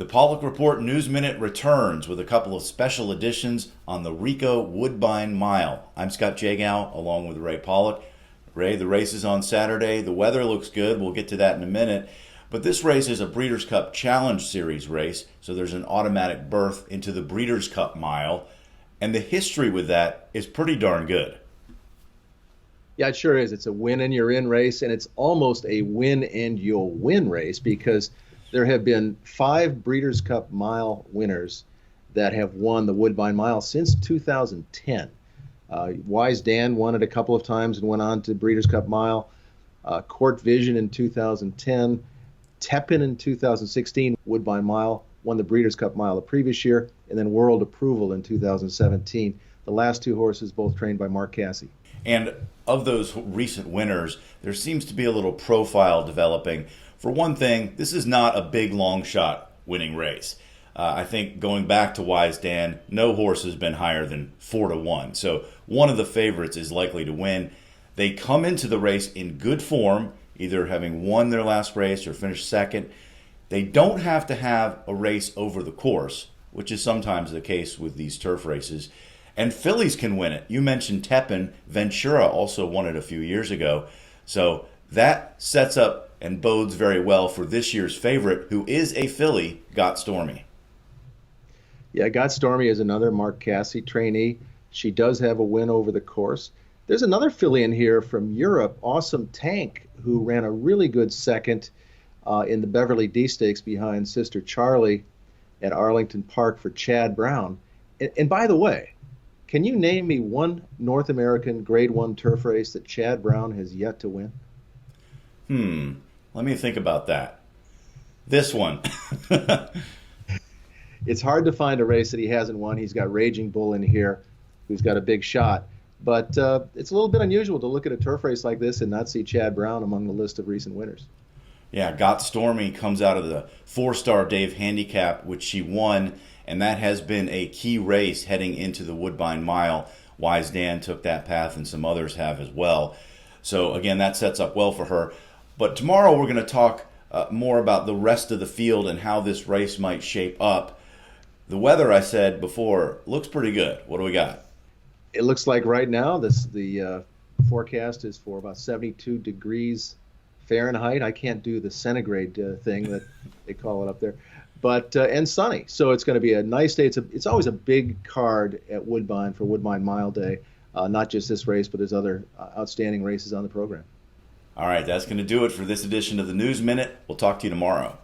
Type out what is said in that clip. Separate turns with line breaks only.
The Paulick Report News Minute returns with a couple of special editions on the Ricoh Woodbine Mile. I'm Scott Jagow along with Ray Paulick. Ray, the race is on Saturday. The weather looks good. We'll get to that in a minute. But this race is a Breeders' Cup Challenge Series race, so there's an automatic berth into the Breeders' Cup Mile. And the history with that is pretty darn good.
Yeah, it sure is. It's a win and you're in race, and it's almost a win and you'll win race because there have been 5 Breeders' Cup Mile winners that have won the Woodbine Mile since 2010. Wise Dan won it a couple of times and went on to Breeders' Cup Mile. Court Vision in 2010. Tepin in 2016, Woodbine Mile, won the Breeders' Cup Mile the previous year, and then World Approval in 2017. The last 2 horses both trained by Mark Casse.
And of those recent winners, there seems to be a little profile developing. For one thing, this is not a big long shot winning race. I think going back to Wise Dan, no horse has been higher than 4-1. So one of the favorites is likely to win. They come into the race in good form, either having won their last race or finished second. They don't have to have a race over the course, which is sometimes the case with these turf races. And fillies can win it. You mentioned Tepin. Ventura also won it a few years ago. So that sets up and bodes very well for this year's favorite, who is a filly, Got Stormy.
Yeah, Got Stormy is another Mark Casse trainee. She does have a win over the course. There's another filly in here from Europe, Awesome Tank, who ran a really good second in the Beverly D Stakes behind Sister Charlie at Arlington Park for Chad Brown. And by the way, can you name me one North American Grade 1 turf race that Chad Brown has yet to win?
Let me think about that. This one.
It's hard to find a race that he hasn't won. He's got Raging Bull in here, who's got a big shot. But it's a little bit unusual to look at a turf race like this and not see Chad Brown among the list of recent winners.
Yeah, Got Stormy comes out of the 4-star Dave Handicap, which she won, and that has been a key race heading into the Woodbine Mile. Wise Dan took that path, and some others have as well. So, again, that sets up well for her. But tomorrow we're going to talk more about the rest of the field and how this race might shape up. The weather, I said before, looks pretty good. What do we got?
It looks like right now the forecast is for about 72 degrees Fahrenheit. I can't do the centigrade thing that they call it up there, but and sunny. So it's going to be a nice day. It's always a big card at Woodbine for Woodbine Mile Day. Not just this race, but there's other outstanding races on the program.
All right, that's going to do it for this edition of the News Minute. We'll talk to you tomorrow.